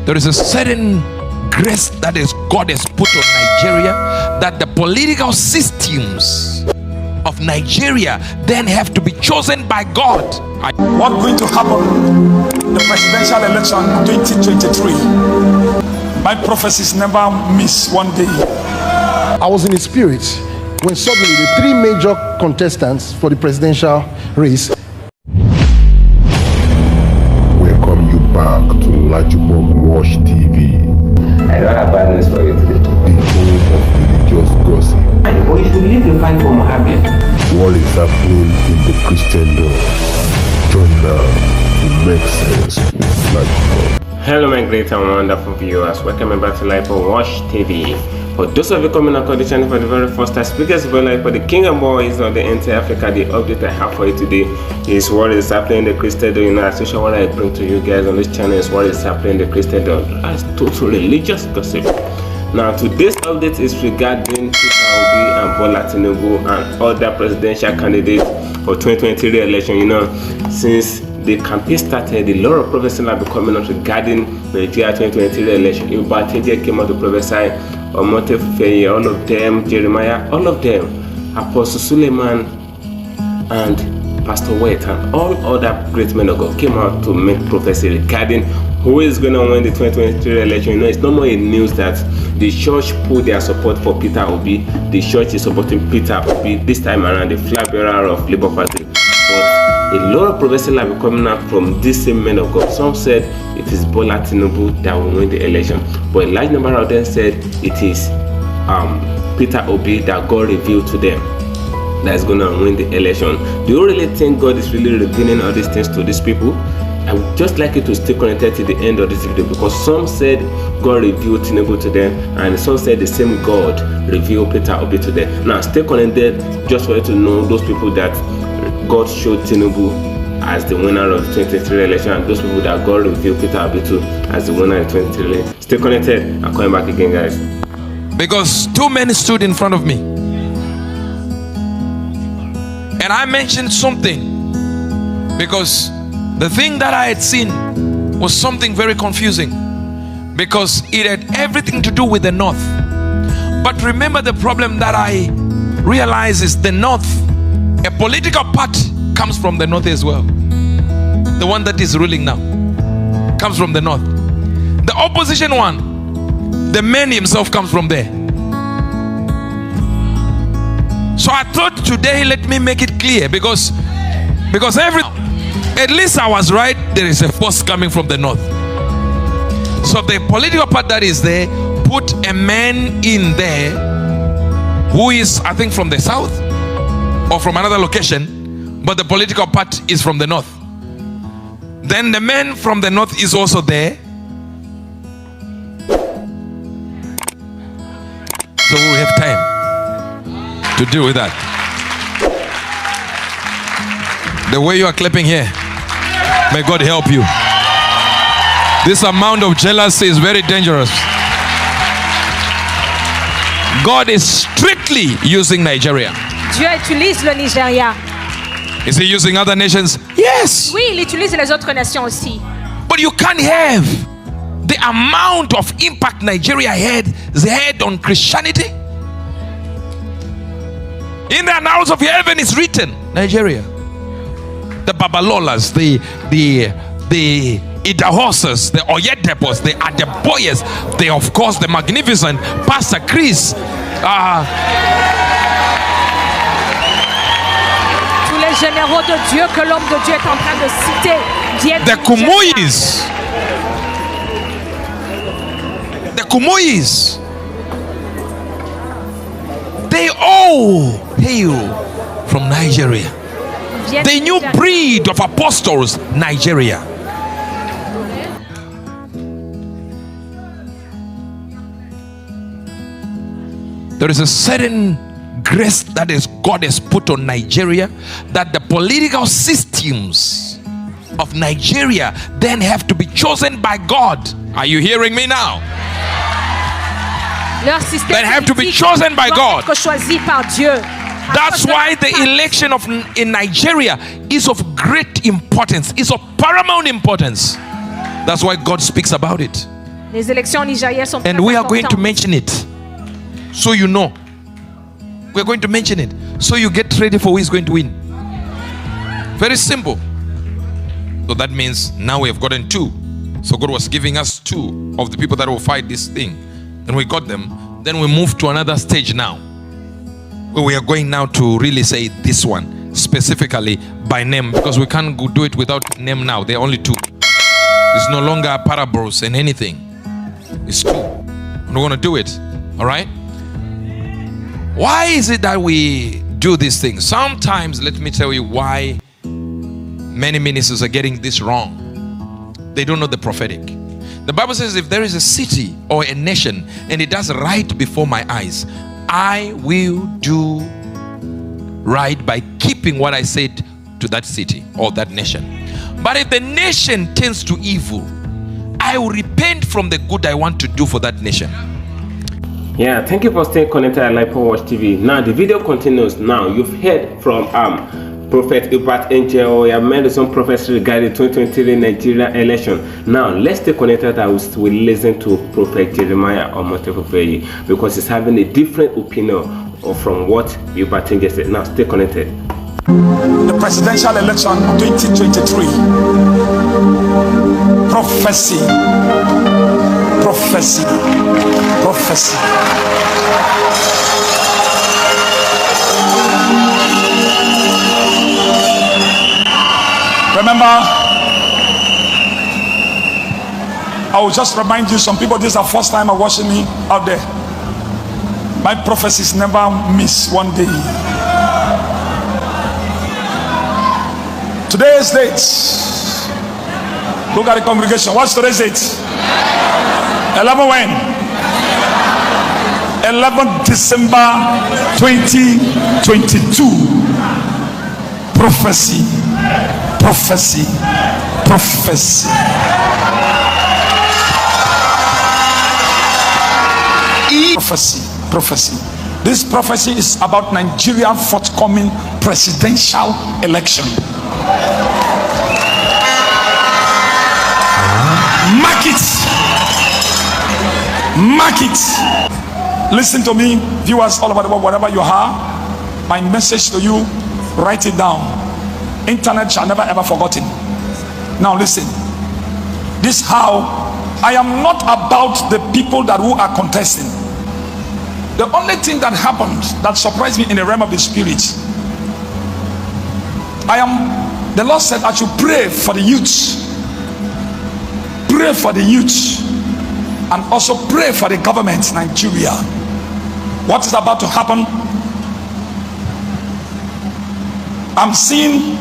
There is a certain grace that is God has put on Nigeria, that the political systems of Nigeria then have to be chosen by God. What's going to happen? The presidential election 2023. My prophecies never miss one day. I was in the spirit when suddenly the three major contestants for the presidential race. Welcome you back to Laju TV. I don't have bad news for you today. The home of religious gossip. But you should believe you find for Mohammed. What is happening in the Christendom? Join now to make sense with LAJUPOG. Hello my great and wonderful viewers, welcome back to LAJUPOG TV. For those of you coming across the channel for the very first time, speakers for the king and boys of the entire Africa, the update I have for you today is what is happening in the Christendom. You know, as usual, what I bring to you guys on this channel is what is happening in the Christendom. That's total religious gossip. Now today's update is regarding Peter Obi and Bola Tinubu and other presidential candidates for 2023 re-election. You know, since the campaign started, a lot of prophecies have been coming out regarding Nigeria 2023 re-election. EUBERT came out to prophesy, OMOTO, FUFEYIN, all of them, Jeremiah, all of them, Apostle SULEMAN and Pastor White and all other great men of God came out to make prophecy regarding who is going to win the 2023 election. You know, it's no more a news that the church put their support for Peter Obi. The church is supporting Peter Obi this time around, the flag bearer of Labour Party. But a lot of prophecy have been coming out from these same men of God. Some said it is Bola Tinubu that will win the election, but a large number of them said it is Peter Obi that God revealed to them that is going to win the election. Do you really think God is really revealing all these things to these people? I would just like you to stay connected to the end of this video, because some said God revealed Tinubu to them and some said the same God revealed Peter Obi to them. Now stay connected just for you to know those people that God showed Tinubu as the winner of the 2023 election and those people that God revealed Peter Obi to as the winner of the 2023 election. Stay connected. I'm coming back again, guys. Because two men stood in front of me and I mentioned something, because the thing that I had seen was something very confusing, because it had everything to do with the north. But remember, the problem that I realize is the north, a political party comes from the north as well. The one that is ruling now comes from the north. The opposition one, the man himself, comes from there. So I thought today, let me make it clear, because at least I was right. There is a force coming from the north. So the political part that is there put a man in there who is, I think, from the south or from another location, but the political part is from the north. Then the man from the north is also there. So we'll have time to deal with that. The way you are clapping here, may God help you. This amount of jealousy is very dangerous. God is strictly using Nigeria. Dieu utilise le Nigeria. Is he using other nations? Yes. Oui, il utilise les autres nations aussi. But you can't have the amount of impact Nigeria had on Christianity. In the annals of heaven is written, Nigeria. The Babalolas, the Idahosas, the Oyedepos, the Adeboyes, the, of course, the magnificent Pastor Chris. Tous les généraux de Dieu que l'homme de Dieu est en train de citer viennent the Kumuis. The Kumuis. They all hail from Nigeria. The new breed of apostles, Nigeria. There is a certain grace that is God has put on Nigeria, that the political systems of Nigeria then have to be chosen by God. Are you hearing me now? Leur système That have to be chosen by God. Choisi par Dieu. That's why the election in Nigeria is of great importance. It's of paramount importance. That's why God speaks about it. Les élections nigériennes sont And we are going to mention it, so you know. We're going to mention it, so you get ready for who is going to win. Very simple. So that means now we have gotten 2. So God was giving us 2 of the people that will fight this thing. And we got them. Then we move to another stage now, where we are going now to really say this one specifically by name, because we can't do it without name now. There are only 2. It's no longer parables and anything. It's 2. And we're going to do it. All right? Why is it that we do these things? Sometimes, let me tell you why many ministers are getting this wrong. They don't know the prophetic. The Bible says, if there is a city or a nation and it does right before my eyes, I will do right by keeping what I said to that city or that nation. But if the nation tends to evil, I will repent from the good I want to do for that nation. Yeah, thank you for staying connected at LAJUPOG TV. Now the video continues. Now you've heard from Prophet EUBERT Angel. We have made some prophecy regarding the 2023 Nigeria election. Now let's stay connected as we listen to Prophet Jeremiah OMOTO FUFEYIN, because he's having a different opinion from what EUBERT Angel said. Now stay connected. The presidential election 2023. Prophecy. Prophecy. Prophecy. Remember, I will just remind you, some people, this is the first time I'm watching me out there. My prophecies never miss one day. Today's date. Look at the congregation. What's today's date? 11 when? 11 December 2022. Prophecy. Prophecy. Prophecy. Prophecy. Prophecy. This prophecy is about Nigeria's forthcoming presidential election. Mark it. Mark it. Listen to me, viewers all over the world, wherever you are. My message to you, write it down. Internet shall never ever forgotten. Now listen. This how I am not about the people that who are contesting. The only thing that happened that surprised me in the realm of the spirit, the Lord said I should pray for the youth. Pray for the youth. And also pray for the government, Nigeria. What is about to happen? I'm seeing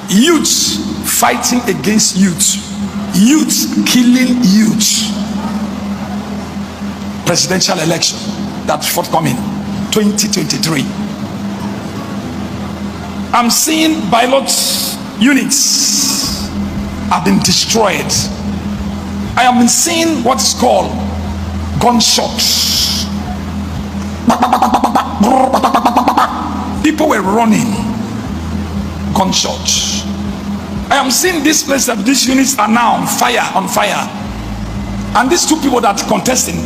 youth fighting against youth. Youth killing youth. Presidential election that's forthcoming 2023. I'm seeing pilot units have been destroyed. I am seeing what is called gunshots. People were running. Gunshots. I am seeing this place that these units are now on fire. And these 2 people that are contesting,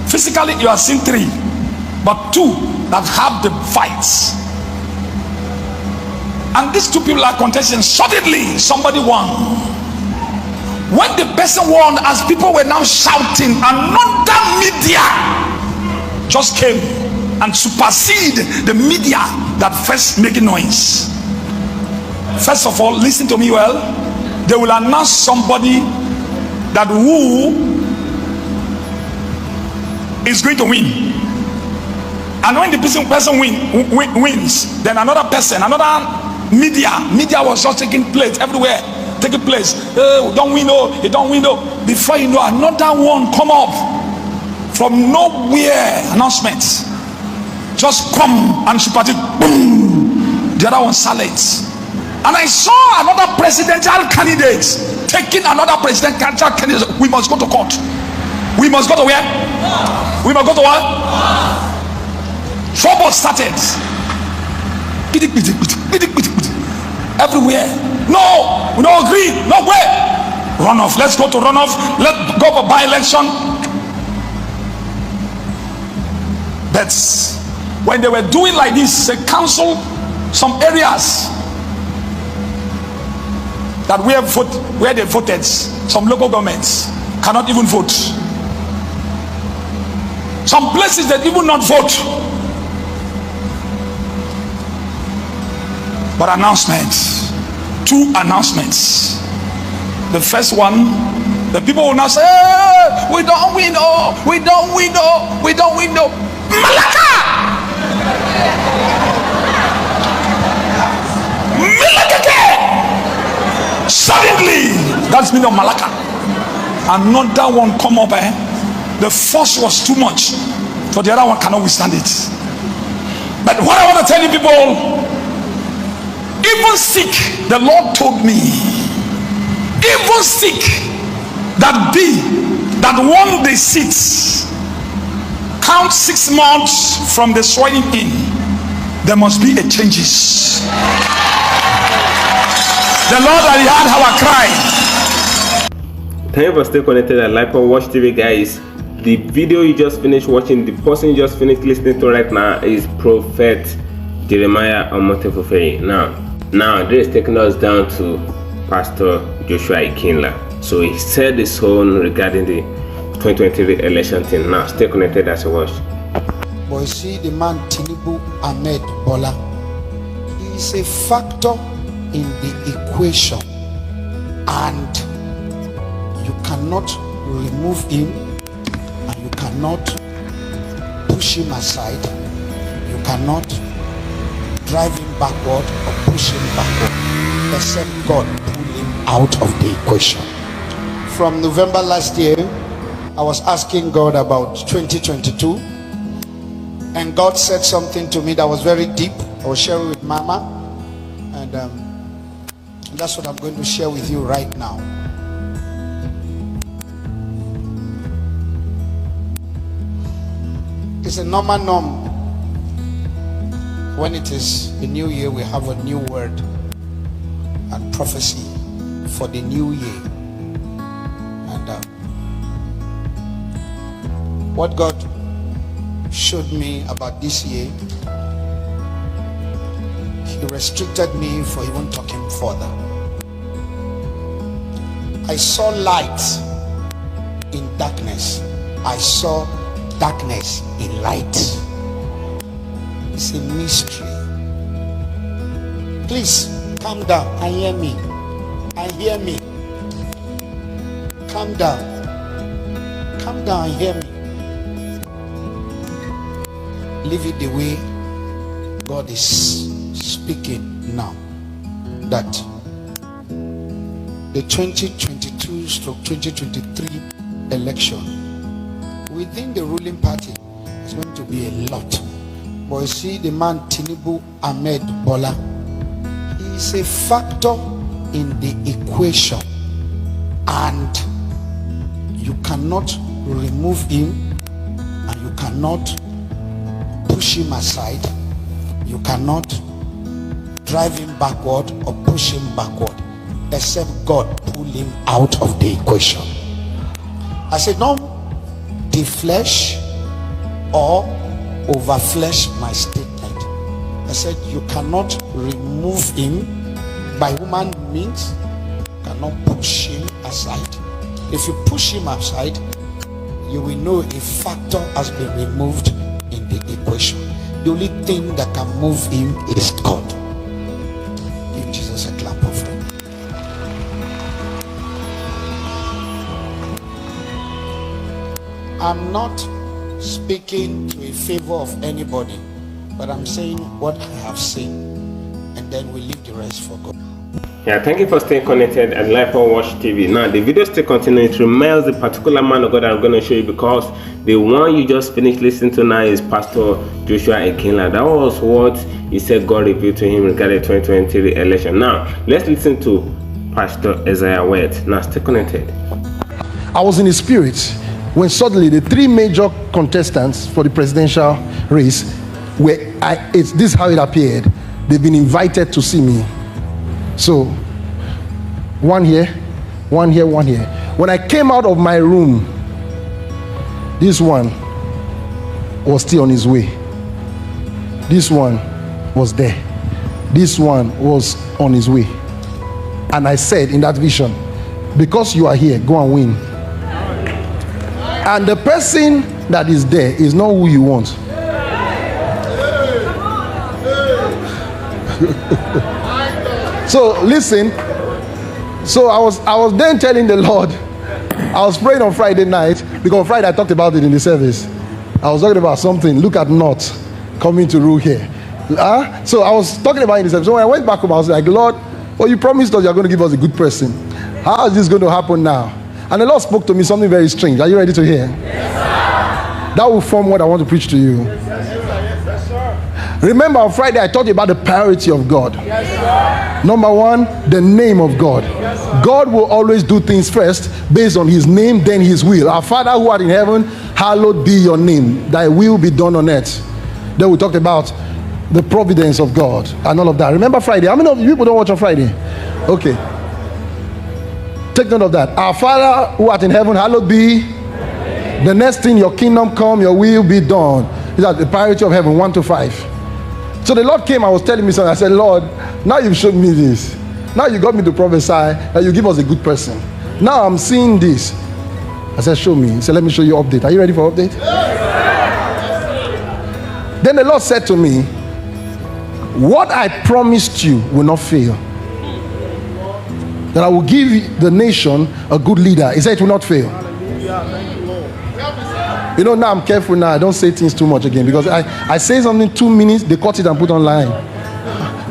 physically you are seeing 3, but 2 that have the fights. And these 2 people are contesting. Suddenly somebody won. When the person won, as people were now shouting, another media just came and superseded the media that first making noise. First of all, listen to me well. They will announce somebody that who is going to win. And when the person wins, then another person, another media was just taking place everywhere. Taking place. Don't win, oh, you don't win, oh. Before you know, another one come up from nowhere. Announcements just come and super boom. The other one silent. And I saw another presidential candidate taking another presidential candidate. We must go to court. We must go to where? We must go to what? Trouble started. Everywhere. No, we don't agree. No way. Runoff. Let's go to runoff. Let's go for by-election. That's when they were doing like this. They counsel some areas that where they voted. Some local governments cannot even vote. Some places that even not vote. But announcements. 2 announcements. The first one, the people will now say, hey, we don't win, oh, we don't win, oh, we don't win, oh. Malaka! Malaka! Suddenly, that's meaning of Malaka. Another one come up, the force was too much, for the other one cannot withstand it. But what I want to tell you people, even sick, the Lord told me, even sick that won the seats, count 6 months from the swearing in, there must be a changes. The Lord had heard our cry. Thank you for staying connected at LAJUPOG Watch TV, guys. The video you just finished watching, the person you just finished listening to right now is Prophet Jeremiah OMOTO FUFEYIN. Now this is taking us down to Pastor Joshua IGINLA. So he said his own regarding the 2023 election thing. Now stay connected as you watch. But you see, the man Tinubu Ahmed Bola, he is a factor in the equation, and you cannot remove him, and you cannot push him aside, you cannot drive him backward or push him backward, except God pull him out of the equation. From November last year, I was asking God about 2022, and God said something to me that was very deep. I was sharing with Mama, and that's what I'm going to share with you right now. It's a normal norm. When it is a new year, we have a new word and prophecy for the new year. And what God showed me about this year, He restricted me for even talking further. I saw light in darkness. I saw darkness in light. It's a mystery. Please calm down and hear me. And hear me. Calm down. Calm down and hear me. Leave it the way God is speaking now. That the 2022/2023 election within the ruling party is going to be a lot. But you see, the man Tinubu Ahmed Bola, he is a factor in the equation, and you cannot remove him, and you cannot push him aside, you cannot drive him backward or push him backward, except God pull him out of the equation. I said, no, the flesh or overflesh my statement. I said, you cannot remove him by human means, you cannot push him aside. If you push him aside, you will know a factor has been removed in the equation. The only thing that can move him is God. Give Jesus a clap of him. I'm not speaking to a favor of anybody, but I'm saying what I have seen, and then we leave the rest for God. Yeah, thank you for staying connected at LAJUPOG Watch TV. Now the video still continues. It reminds the particular man of God that I'm going to show you, because the one you just finished listening to now is Pastor Joshua IGINLA. That was what he said God revealed to him regarding the 2023 election. Now let's listen to Pastor Isaiah Wet. Now stay connected. I was in the spirit when suddenly the 3 major contestants for the presidential race were, this is how it appeared. they've been invited to see me. So, one here, one here, one here. When I came out of my room, this one was still on his way. This one was there. This one was on his way. And I said in that vision, because you are here, go and win. And the person that is there is not who you want. So listen. So I was then telling the Lord, I was praying on Friday night, because on Friday I talked about it in the service. I was talking about something. Look at not coming to rule here. So I was talking about it in the service. So when I went back home, I was like, Lord, well, you promised us you're going to give us a good person. How is this going to happen now? And the Lord spoke to me something very strange. Are you ready to hear? Yes, that will form what I want to preach to you. Yes, sir. Remember on Friday I talked about the priority of God. Yes, number one, the name of God. Yes, God will always do things first based on his name, then his will. Our Father who art in heaven, hallowed be your name. Thy will be done on earth. Then we talked about the providence of God and all of that. Remember Friday? How many of you people don't watch on Friday? Okay. Take note of that. Our Father who art in heaven, hallowed be. The next thing, your kingdom come, your will be done. Is that the priority of heaven, 1 to 5. So the Lord came and was telling me something. I said, Lord, now you've shown me this. Now you got me to prophesy that you give us a good person. Now I'm seeing this. I said, show me. He said, let me show you update. Are you ready for update? Then the Lord said to me, what I promised you will not fail. That I will give the nation a good leader. He said it will not fail. You know, now I'm careful now. I don't say things too much again, because I say something 2 minutes, they cut it and put online.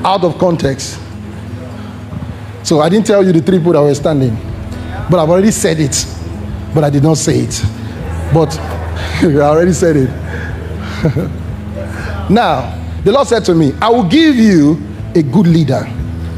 Out of context. So I didn't tell you the 3 people that were standing. But I've already said it. But I did not say it. But I already said it. Now, the Lord said to me, I will give you a good leader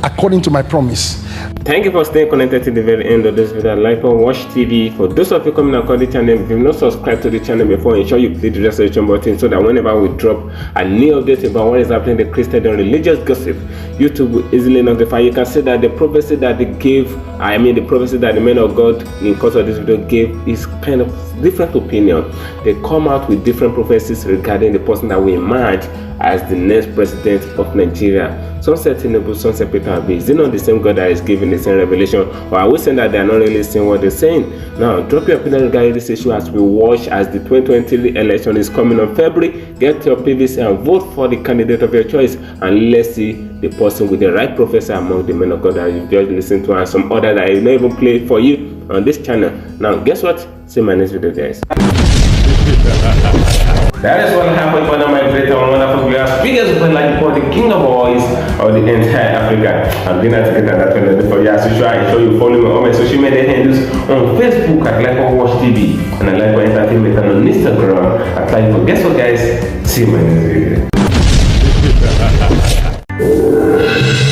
according to my promise. Thank you for staying connected to the very end of this video. Like on Watch TV. For those of you coming across the channel, if you've not subscribed to the channel before, ensure you click the registration button so that whenever we drop a new update about what is happening in the Christian and religious gossip, YouTube will easily notify. You can see that the prophecy that they gave, the prophecy that the men of God in course of this video gave is kind of different opinion. They come out with different prophecies regarding the person that will emerge as the next president of Nigeria. Some say Tinubu, some say Peter Obi. Is it not the same God that is giving the same revelation? Or are we saying that they are not really saying what they're saying? Now, drop your opinion regarding this issue as we watch as the 2020 election is coming on February. Get your PVC and vote for the candidate of your choice. And let's see the person with the right prophecy among the men of God that you just listened to, and some other that I will not even play for you on this channel. Now, guess what? See my next video, guys. That is what happened for my great and wonderful viewers. Biggest friend LAJUPOG, the king of boys of the entire Africa. I'm doing that to get that 24 years. So I show you follow me on my social media handles on Facebook at LAJUPOG Watch TV and at LAJUPOG Entertainment, and on Instagram at LAJUPOG. Guess what, guys? See you in my next video.